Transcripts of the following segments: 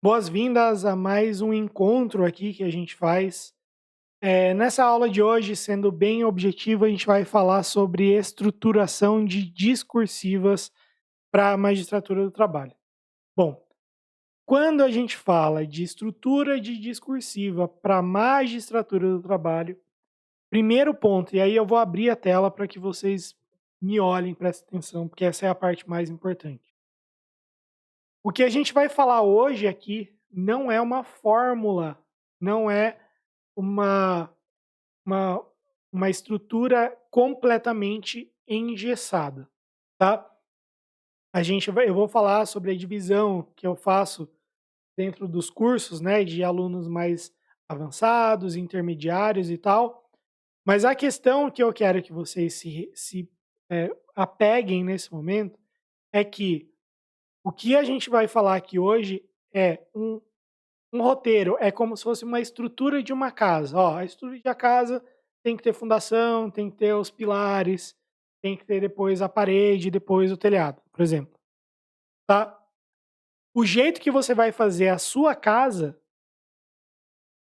Boas-vindas a mais um encontro aqui que a gente faz. Nessa aula de hoje, sendo bem objetivo, a gente vai falar sobre estruturação de discursivas para a magistratura do trabalho. Bom, quando a gente fala de estrutura de discursiva para a magistratura do trabalho, primeiro ponto, e aí eu vou abrir a tela para que vocês me olhem, prestem atenção, porque essa é a parte mais importante. O que a gente vai falar hoje aqui não é uma fórmula, não é uma uma uma estrutura completamente engessada, tá. Eu vou falar sobre a divisão que eu faço dentro dos cursos, né, de alunos mais avançados, intermediários e tal, mas a questão que eu quero que vocês apeguem nesse momento é que o que a gente vai falar aqui hoje é um roteiro, é como se fosse uma estrutura de uma casa. Ó, a estrutura de uma casa tem que ter fundação, tem que ter os pilares, tem que ter depois a parede, depois o telhado, por exemplo, tá? O jeito que você vai fazer a sua casa,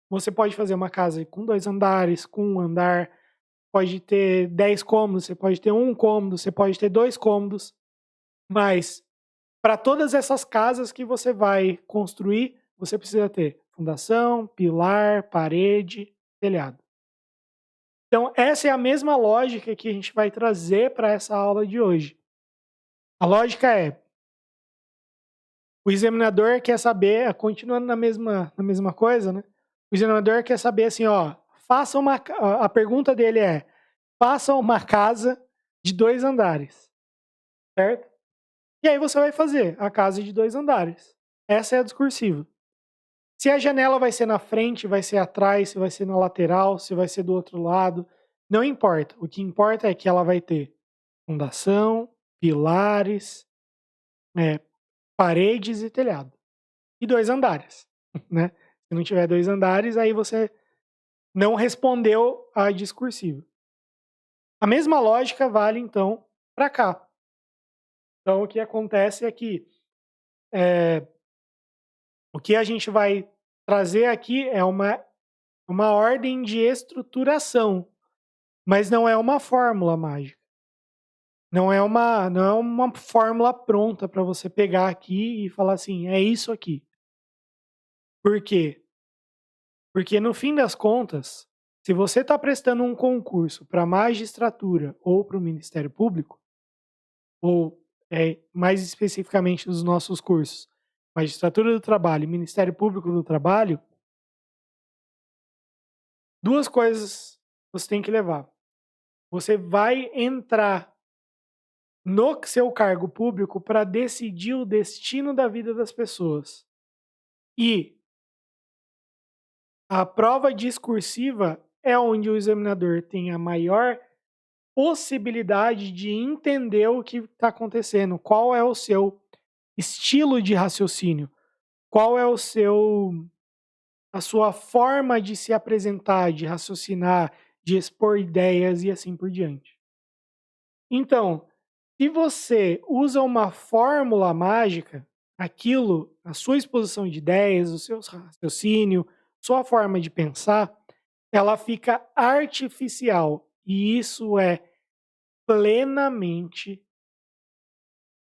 você pode fazer uma casa com 2 andares, com um andar, pode ter 10 cômodos, você pode ter um cômodo, você pode ter 2 cômodos, mas para todas essas casas que você vai construir, você precisa ter fundação, pilar, parede, telhado. Então, essa é a mesma lógica que a gente vai trazer para essa aula de hoje. A lógica é: o examinador quer saber, continuando na mesma coisa, né? O examinador quer saber assim, ó, a pergunta dele é: faça uma casa de 2 andares, certo? E aí você vai fazer a casa de 2 andares. Essa é a discursiva. Se a janela vai ser na frente, vai ser atrás, se vai ser na lateral, se vai ser do outro lado, não importa. O que importa é que ela vai ter fundação, pilares, eh, paredes e telhado. E 2 andares, né. Se não tiver 2 andares, aí você não respondeu a discursiva. A mesma lógica vale, então, para cá. Então o que acontece é que, eh, o que a gente vai trazer aqui é uma ordem de estruturação, mas não é uma fórmula mágica. Não é uma fórmula pronta para você pegar aqui e falar assim: "É isso aqui". Por quê? Porque no fim das contas, se você está prestando um concurso para a magistratura ou para o Ministério Público, ou, mais especificamente dos nossos cursos, Magistratura do Trabalho e Ministério Público do Trabalho, 2 coisas você tem que levar. Você vai entrar no seu cargo público para decidir o destino da vida das pessoas. E a prova discursiva é onde o examinador tem a maior possibilidade de entender o que está acontecendo, qual é o seu estilo de raciocínio, qual é a sua forma de se apresentar, de raciocinar, de expor ideias e assim por diante. Então, se você usa uma fórmula mágica, a sua exposição de ideias, o seu raciocínio, sua forma de pensar, ela fica artificial. E isso é plenamente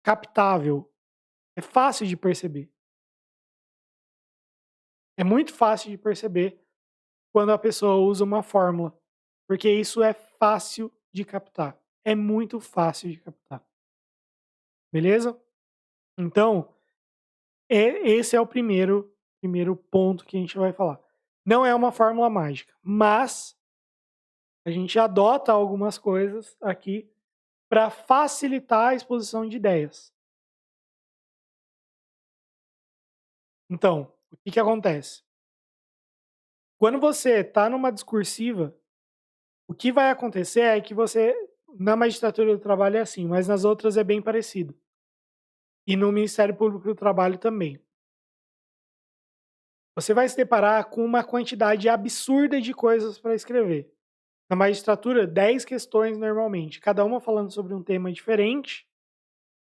captável. É fácil de perceber. É muito fácil de perceber quando a pessoa usa uma fórmula, porque isso é fácil de captar. É muito fácil de captar. Beleza? Então, esse é o primeiro ponto que a gente vai falar. Não é uma fórmula mágica, mas a gente adota algumas coisas aqui para facilitar a exposição de ideias. Então, o que que acontece? Quando você está numa discursiva, o que vai acontecer é que você na magistratura do trabalho é assim, mas nas outras é bem parecido. E no Ministério Público do Trabalho também. Você vai se deparar com uma quantidade absurda de coisas para escrever. Na magistratura, 10 questões normalmente, cada uma falando sobre um tema diferente,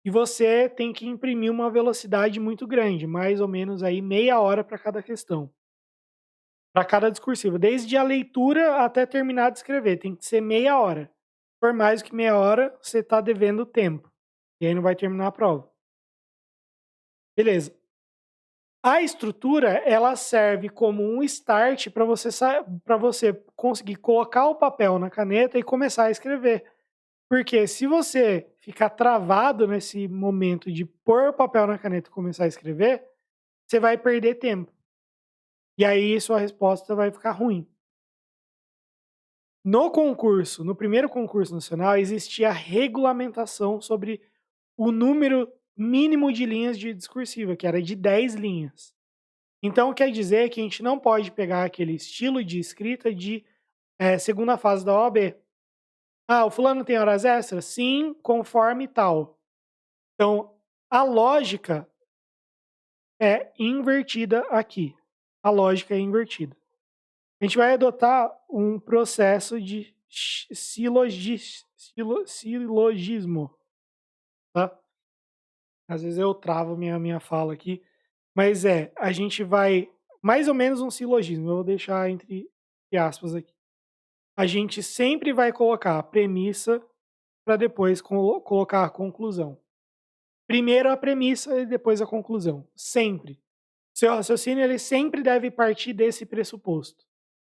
e você tem que imprimir uma velocidade muito grande, mais ou menos aí meia hora para cada questão, para cada discursiva, desde a leitura até terminar de escrever, tem que ser meia hora. Se for mais do que meia hora, você está devendo tempo, e aí não vai terminar a prova. Beleza. A estrutura, ela serve como um start para você conseguir colocar o papel na caneta e começar a escrever. Porque se você ficar travado nesse momento de pôr o papel na caneta e começar a escrever, você vai perder tempo. E aí sua resposta vai ficar ruim. No concurso, no primeiro concurso nacional, existia regulamentação sobre o número mínimo de linhas de discursiva, que era de 10 linhas. Então quer dizer que a gente não pode pegar aquele estilo de escrita de segunda fase da OAB. Ah, o fulano tem horas extras? Sim, conforme tal. Então, a lógica é invertida aqui. A lógica é invertida. A gente vai adotar um processo de silogismo, tá? Às vezes eu travo minha fala aqui, mas a gente vai mais ou menos um silogismo, eu vou deixar entre aspas aqui. A gente sempre vai colocar a premissa para depois colocar a conclusão. Primeiro a premissa e depois a conclusão, sempre. Seu raciocínio ele sempre deve partir desse pressuposto.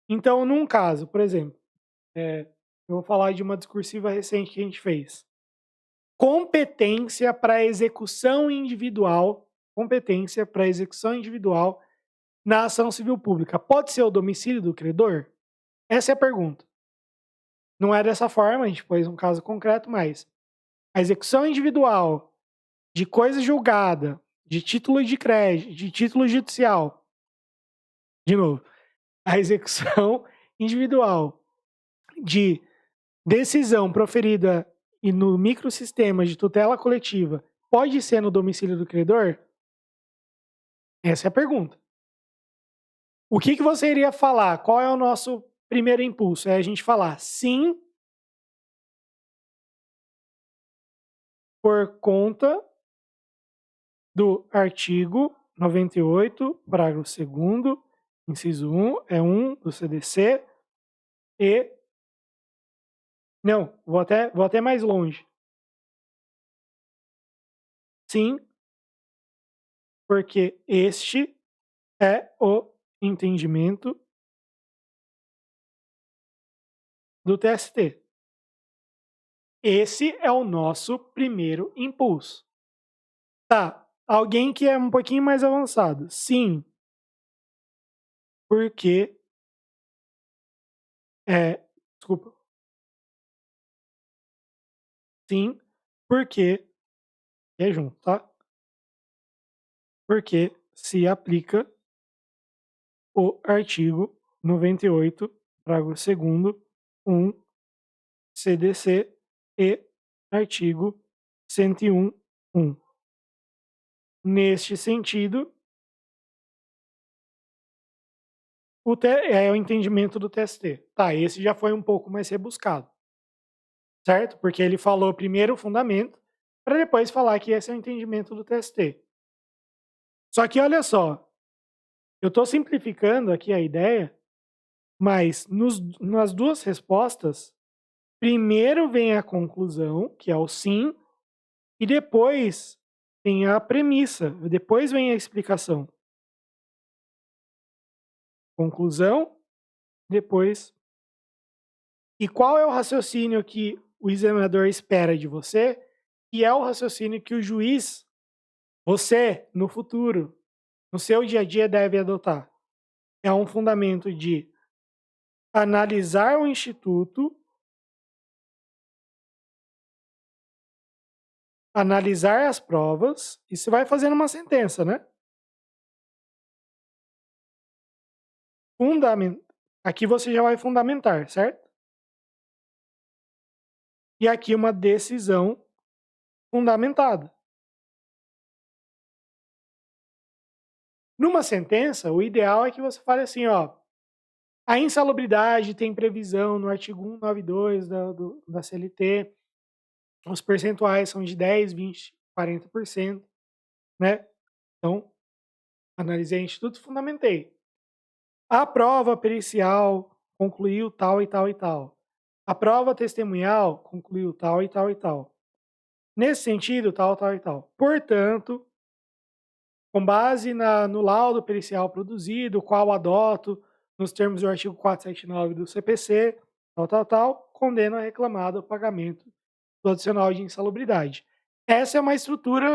Então, num caso, por exemplo, eu vou falar de uma discursiva recente que a gente fez. Competência para execução individual na ação civil pública. Pode ser o domicílio do credor? Essa é a pergunta. Não é dessa forma, a gente pôs um caso concreto, mas a execução individual de coisa julgada, de título de crédito, de título judicial. De novo, a execução individual de decisão proferida e no microsistema de tutela coletiva pode ser no domicílio do credor? Essa é a pergunta. O que você iria falar? Qual é o nosso primeiro impulso? É a gente falar sim por conta do artigo 98, parágrafo 2º, inciso 1, é 1 do CDC, e... Não, vou até mais longe. Sim, porque este é o entendimento do TST. Esse é o nosso primeiro impulso. Tá, alguém que é um pouquinho mais avançado. Sim, porque... Desculpa. Sim, porque... É junto, tá? Porque se aplica o artigo 98, parágrafo 2º, 1, CDC e artigo 101, 1. Neste sentido, é o entendimento do TST. Tá, esse já foi um pouco mais rebuscado, certo? Porque ele falou primeiro o fundamento, para depois falar que esse é o entendimento do TST. Só que olha só, eu estou simplificando aqui a ideia, mas nas duas respostas, primeiro vem a conclusão, que é o sim, e depois tem a premissa, depois vem a explicação. Conclusão, depois. E qual é o raciocínio que o examinador espera de você? E é o raciocínio que o juiz, você, no futuro, no seu dia a dia, deve adotar. É um fundamento de analisar o instituto, analisar as provas, e você vai fazendo uma sentença, né? Aqui você já vai fundamentar, certo? E aqui uma decisão fundamentada. Numa sentença, o ideal é que você fale assim, ó, a insalubridade tem previsão no artigo 192 da CLT, os percentuais são de 10, 20 40%, né. Então, analisei instituto, fundamentei. A prova pericial concluiu tal e tal e tal. A prova testemunhal concluiu tal e tal e tal. Nesse sentido, tal, tal e tal. Portanto, com base no laudo pericial produzido, qual adoto, nos termos do artigo 479 do CPC, tal, tal, tal, condeno a reclamado o pagamento do adicional de insalubridade. Essa é uma estrutura,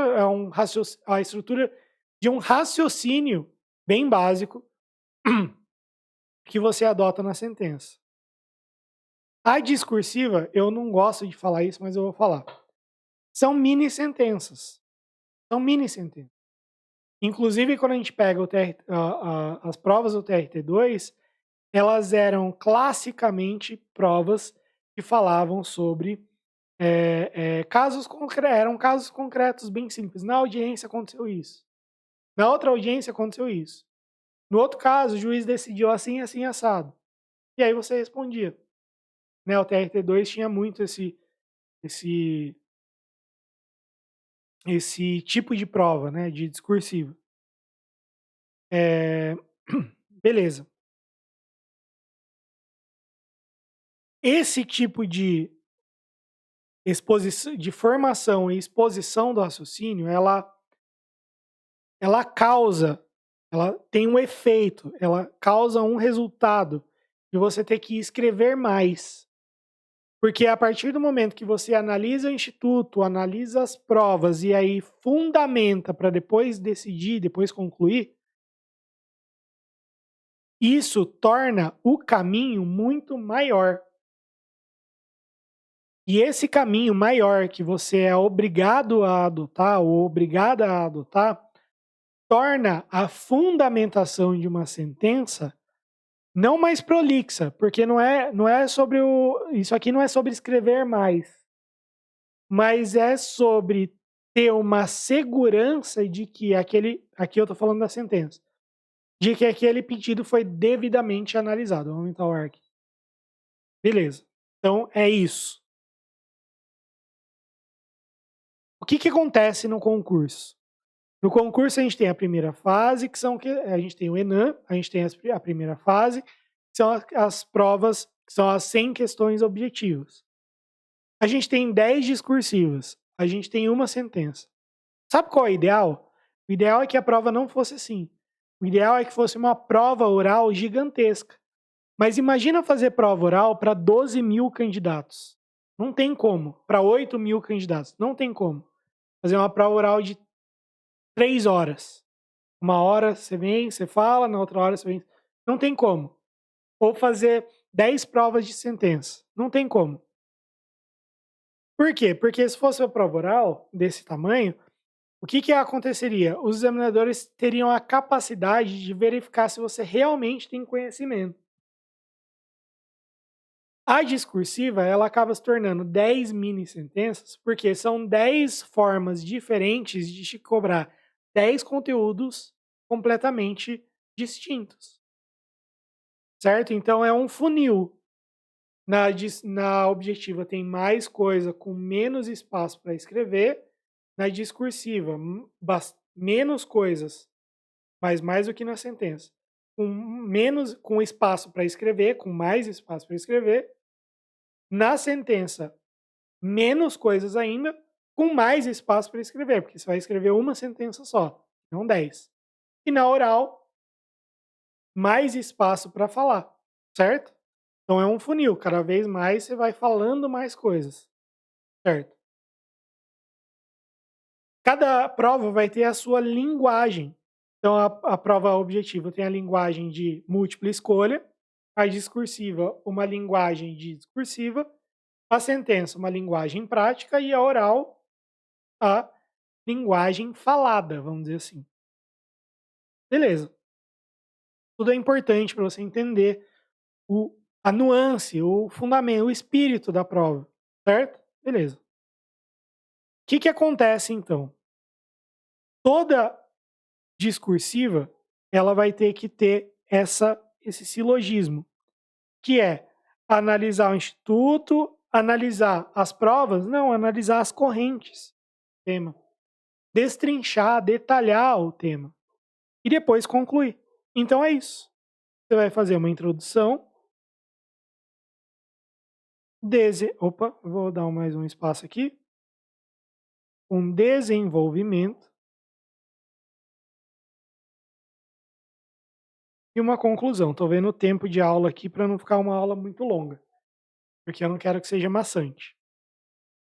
a estrutura de um raciocínio bem básico que você adota na sentença. A discursiva, eu não gosto de falar isso, mas eu vou falar. São mini sentenças. São mini sentenças. Inclusive, quando a gente pega as provas do TRT2, elas eram classicamente provas que falavam sobre eram casos concretos bem simples. Na audiência aconteceu isso. Na outra audiência aconteceu isso. No outro caso, o juiz decidiu assim, assim, assado. E aí você respondia. Né, o TRT2 tinha muito esse, esse tipo de prova, né, de discursiva. Beleza. Esse tipo de exposição, de formação e exposição do raciocínio, ela causa, ela tem um efeito, ela causa um resultado de você ter que escrever mais. Porque a partir do momento que você analisa o instituto, analisa as provas e aí fundamenta para depois decidir, depois concluir, isso torna o caminho muito maior. E esse caminho maior que você é obrigado a adotar ou obrigada a adotar, torna a fundamentação de uma sentença não mais prolixa, porque não é sobre isso aqui não é sobre escrever mais, mas é sobre ter uma segurança de que aqui eu estou falando da sentença, de que aquele pedido foi devidamente analisado. Vamos aumentar o ARC. Beleza. Então é isso. O que acontece no concurso? No concurso a gente tem a primeira fase, a gente tem o ENAM, a gente tem a primeira fase, que são as provas, que são as 100 questões objetivas. A gente tem 10 discursivas, a gente tem uma sentença. Sabe qual é o ideal? O ideal é que a prova não fosse assim. O ideal é que fosse uma prova oral gigantesca. Mas imagina fazer prova oral para 12 mil candidatos. Não tem como. Para 8 mil candidatos. Não tem como. Fazer uma prova oral de 3 horas. Uma hora você vem, você fala, na outra hora você vem. Não tem como. Ou fazer 10 provas de sentença. Não tem como. Por quê? Porque se fosse uma prova oral desse tamanho, o que aconteceria? Os examinadores teriam a capacidade de verificar se você realmente tem conhecimento. A discursiva, ela acaba se tornando 10 mini sentenças, porque são 10 formas diferentes de te cobrar 10 conteúdos completamente distintos. Certo? Então é um funil. Na objetiva tem mais coisa com menos espaço para escrever. Na discursiva, menos coisas, mas mais do que na sentença. Com espaço para escrever, com mais espaço para escrever. Na sentença, menos coisas ainda, com mais espaço para escrever, porque você vai escrever uma sentença só, não 10. E na oral, mais espaço para falar, certo? Então é um funil, cada vez mais você vai falando mais coisas, certo? Cada prova vai ter a sua linguagem. Então a prova objetiva tem a linguagem de múltipla escolha, a discursiva uma linguagem de discursiva, a sentença uma linguagem prática e a oral a linguagem falada, vamos dizer assim. Beleza. Tudo é importante para você entender a nuance, o fundamento, o espírito da prova, certo? Beleza. O que acontece então? Toda discursiva, ela vai ter que ter esse silogismo, que é analisar o instituto, analisar as provas, não, analisar as correntes, tema. destrinchar, detalhar o tema e depois concluir. Então é isso. Você vai fazer uma introdução, opa, vou dar mais um espaço aqui. Um desenvolvimento e uma conclusão. Estou vendo o tempo de aula aqui para não ficar uma aula muito longa, porque eu não quero que seja maçante.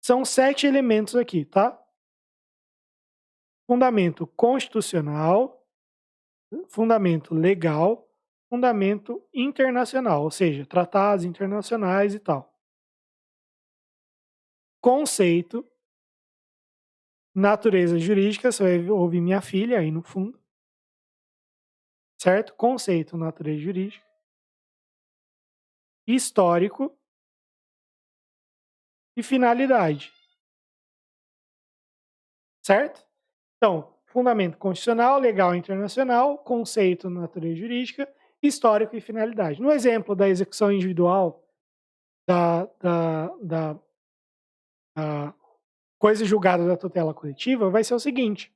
São 7 elementos aqui, tá? Fundamento constitucional, fundamento legal, fundamento internacional, ou seja, tratados internacionais e tal. Conceito, natureza jurídica, você vai ouvir minha filha aí no fundo. Certo? Conceito, natureza jurídica. Histórico e finalidade. Certo? Então, fundamento constitucional, legal internacional, conceito, natureza jurídica, histórico e finalidade. No exemplo da execução individual da coisa julgada da tutela coletiva, vai ser o seguinte: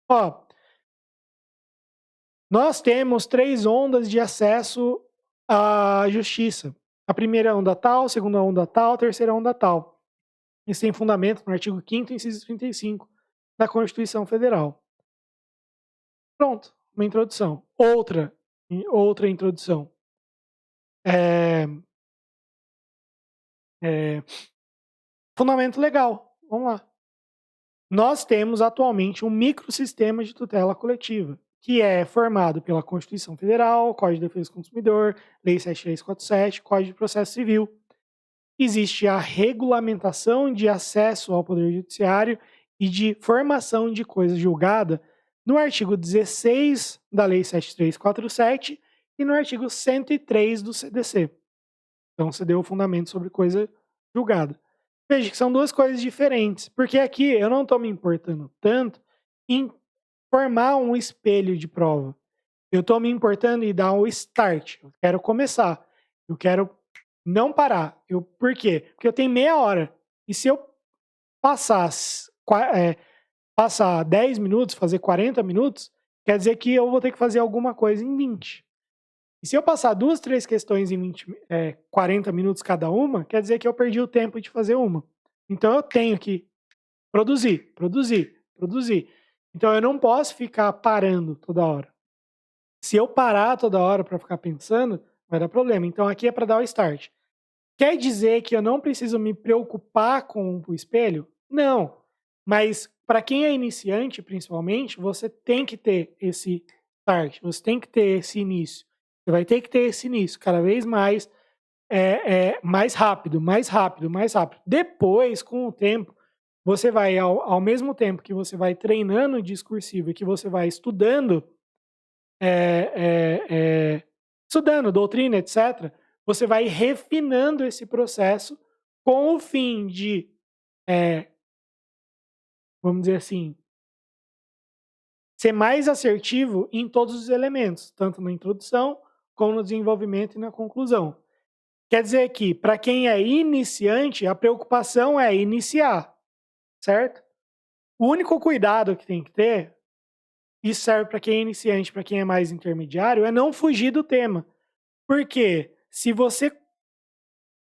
ó, nós temos 3 ondas de acesso à justiça. A primeira onda tal, a segunda onda tal, a terceira onda tal. Isso tem fundamento no artigo 5º, inciso 35 da Constituição Federal. Pronto, uma introdução. Outra introdução. Fundamento legal. Vamos lá. Nós temos atualmente um microsistema de tutela coletiva, que é formado pela Constituição Federal, Código de Defesa do Consumidor, Lei 7347, Código de Processo Civil. Existe a regulamentação de acesso ao Poder Judiciário e de formação de coisa julgada no artigo 16 da Lei 7347 e no artigo 103 do CDC. Então, você deu o fundamento sobre coisa julgada. Veja que são 2 coisas diferentes, porque aqui eu não estou me importando tanto em formar um espelho de prova. Eu estou me importando em dar um start. Eu quero começar. Eu quero não parar. Por quê? Porque eu tenho meia hora. E se eu passar 10 minutos, fazer 40 minutos, quer dizer que eu vou ter que fazer alguma coisa em 20. E se eu passar 2, 3 questões em 40 minutos cada uma, quer dizer que eu perdi o tempo de fazer uma. Então eu tenho que produzir. Então eu não posso ficar parando toda hora. Se eu parar toda hora para ficar pensando, vai dar problema. Então aqui é para dar o start. Quer dizer que eu não preciso me preocupar com o espelho? Não. Mas para quem é iniciante, principalmente, você tem que ter esse start, você tem que ter esse início. Você vai ter que ter esse início cada vez mais, mais rápido. Depois, com o tempo, você vai, ao mesmo tempo que você vai treinando o discursivo e que você vai estudando, estudando doutrina, etc., você vai refinando esse processo com o fim de, vamos dizer assim, ser mais assertivo em todos os elementos, tanto na introdução, como no desenvolvimento e na conclusão. Quer dizer que, para quem é iniciante, a preocupação é iniciar, certo? O único cuidado que tem que ter, isso serve para quem é iniciante, para quem é mais intermediário, é não fugir do tema. Porque se você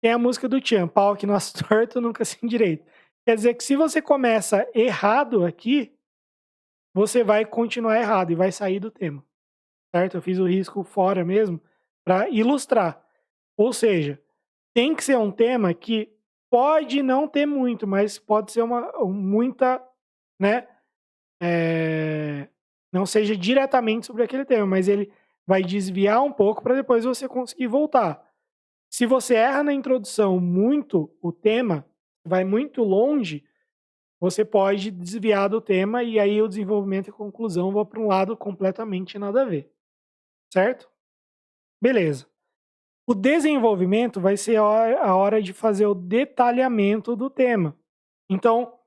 tem a música do Tchan, pau que nosso torto nunca se endireita. Quer dizer que se você começa errado aqui, você vai continuar errado e vai sair do tema, certo? Eu fiz o risco fora mesmo para ilustrar. Ou seja, tem que ser um tema que pode não ter muito, mas pode ser muita, né? Não seja diretamente sobre aquele tema, mas ele vai desviar um pouco para depois você conseguir voltar. Se você erra na introdução muito o tema, vai muito longe, você pode desviar do tema e aí o desenvolvimento e a conclusão vão para um lado completamente nada a ver. Certo? Beleza. O desenvolvimento vai ser a hora de fazer o detalhamento do tema. Então,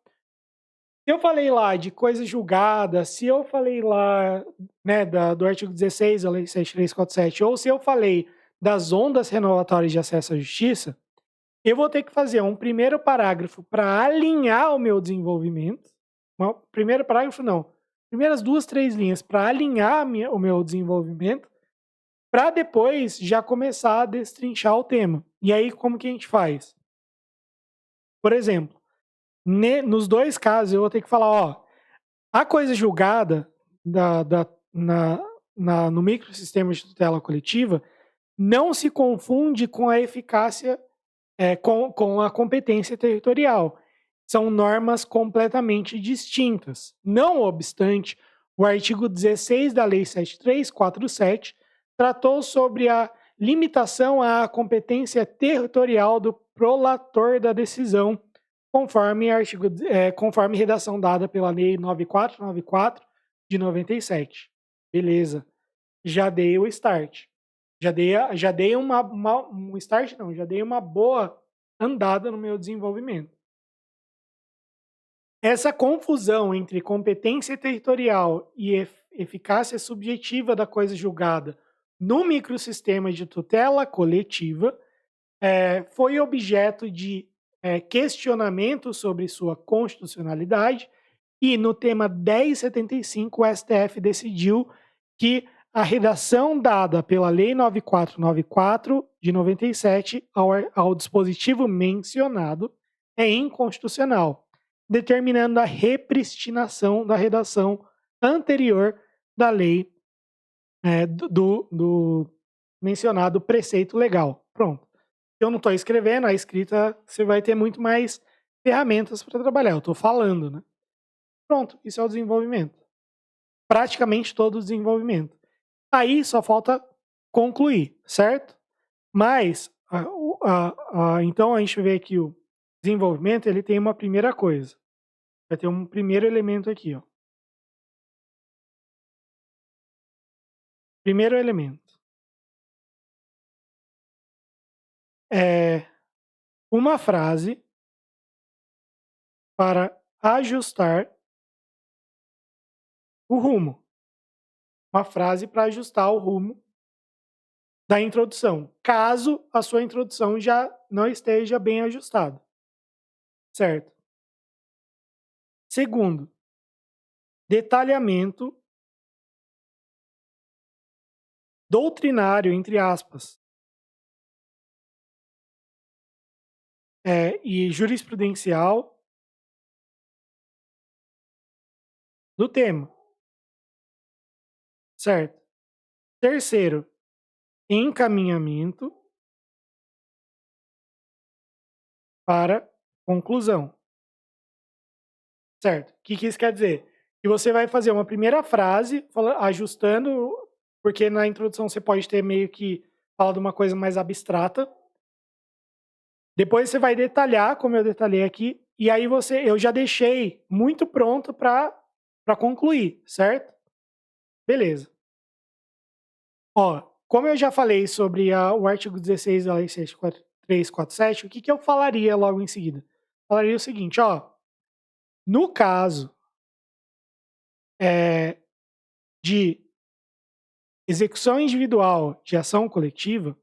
se eu falei lá de coisa julgada, se eu falei lá, né, do artigo 16 da Lei 7347, ou se eu falei das ondas renovatórias de acesso à justiça, eu vou ter que fazer um primeiro parágrafo para alinhar o meu desenvolvimento, primeiro parágrafo não, primeiras 2, 3 linhas para alinhar o meu desenvolvimento, para depois já começar a destrinchar o tema. E aí como que a gente faz? Por exemplo, nos 2 casos eu vou ter que falar, ó, a coisa julgada da da na no microsistema de tutela coletiva não se confunde com a eficácia, com a competência territorial. São normas completamente distintas. Não obstante, o artigo 16 da Lei 7347 tratou sobre a limitação à competência territorial do prolator da decisão, conforme redação dada pela Lei 9494 de 97. Beleza. Já dei o start. Já dei um start, não, já dei uma boa andada no meu desenvolvimento. Essa confusão entre competência territorial e eficácia subjetiva da coisa julgada no microsistema de tutela coletiva foi objeto de questionamento sobre sua constitucionalidade e no tema 1075 o STF decidiu que a redação dada pela Lei 9494 de 97 ao dispositivo mencionado é inconstitucional, determinando a repristinação da redação anterior da lei do mencionado preceito legal. Pronto. Eu não estou escrevendo, a escrita você vai ter muito mais ferramentas para trabalhar. Eu estou falando, né? Pronto, isso é o desenvolvimento. Praticamente todo o desenvolvimento. Aí só falta concluir, certo? Mas, então a gente vê aqui o desenvolvimento, ele tem uma primeira coisa. Vai ter um primeiro elemento aqui, ó. Primeiro elemento. É uma frase para ajustar o rumo. Uma frase para ajustar o rumo da introdução, caso a sua introdução já não esteja bem ajustada. Certo? Segundo, detalhamento doutrinário, entre aspas, e jurisprudencial do tema. Certo? Terceiro, encaminhamento para conclusão. Certo? O que isso quer dizer? Que você vai fazer uma primeira frase, ajustando, porque na introdução você pode ter meio que falado uma coisa mais abstrata. Depois você vai detalhar, como eu detalhei aqui, e aí eu já deixei muito pronto para concluir, certo? Beleza. Ó, como eu já falei sobre o artigo 16 da Lei 6.347, o que eu falaria logo em seguida? Falaria o seguinte, ó, no caso de execução individual de ação coletiva,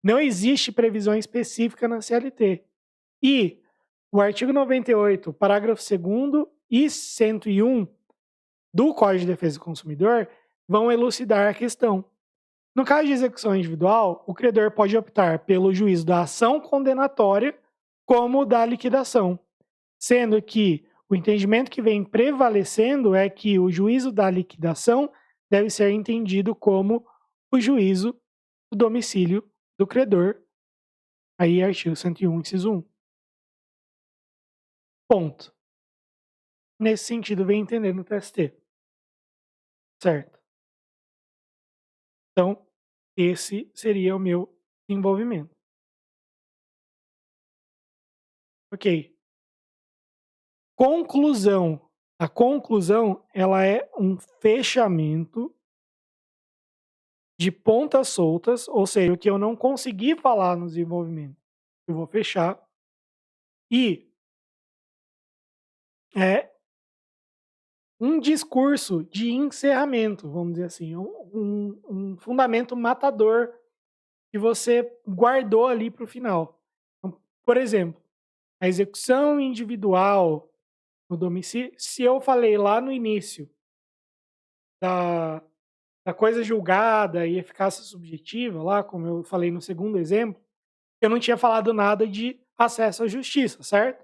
não existe previsão específica na CLT. E o artigo 98, parágrafo 2º e 101 do Código de Defesa do Consumidor vão elucidar a questão. No caso de execução individual, o credor pode optar pelo juízo da ação condenatória como da liquidação, sendo que o entendimento que vem prevalecendo é que o juízo da liquidação deve ser entendido como o juízo do domicílio do credor. Aí, artigo 101, inciso 1. Ponto. Nesse sentido, vem entendendo o TST. Certo? Então, esse seria o meu desenvolvimento. Ok. Conclusão. A conclusão, ela é um fechamento de pontas soltas, ou seja, o que eu não consegui falar no desenvolvimento, eu vou fechar. E é um discurso de encerramento, vamos dizer assim, um fundamento matador que você guardou ali para o final. Então, por exemplo, a execução individual no domicílio. Se eu falei lá no início da, da coisa julgada e eficácia subjetiva, lá, como eu falei no segundo exemplo, eu não tinha falado nada de acesso à justiça, certo?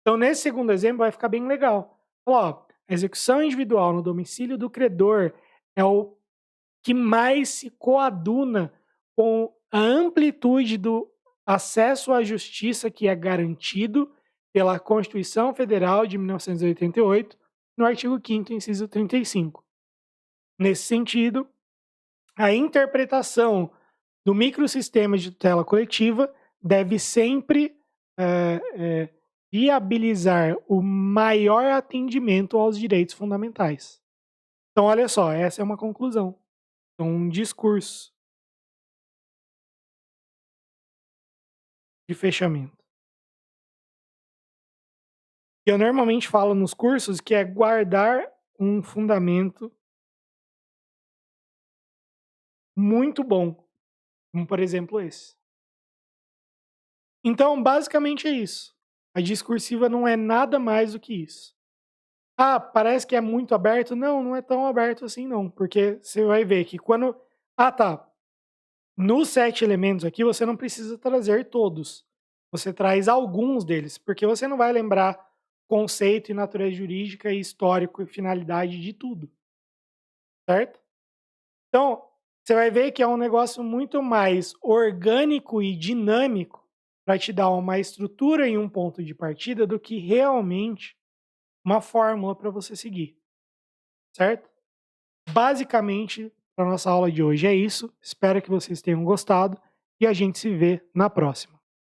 Então, nesse segundo exemplo, vai ficar bem legal. Ó, a execução individual no domicílio do credor é o que mais se coaduna com a amplitude do acesso à justiça que é garantido pela Constituição Federal de 1988, no artigo 5º, inciso 35. Nesse sentido, a interpretação do microsistema de tutela coletiva deve sempre viabilizar o maior atendimento aos direitos fundamentais. Então, olha só, essa é uma conclusão, é um discurso de fechamento. Eu normalmente falo nos cursos que é guardar um fundamento muito bom, como por exemplo esse. Então, basicamente é isso. A discursiva não é nada mais do que isso. Ah, parece que é muito aberto. Não, não é tão aberto assim não, porque você vai ver que quando... Ah, tá. Nos 7 elementos aqui, você não precisa trazer todos. Você traz alguns deles, porque você não vai lembrar conceito e natureza jurídica e histórico e finalidade de tudo, certo? Então, você vai ver que é um negócio muito mais orgânico e dinâmico para te dar uma estrutura e um ponto de partida do que realmente uma fórmula para você seguir, certo? Basicamente, a nossa aula de hoje é isso. Espero que vocês tenham gostado e a gente se vê na próxima.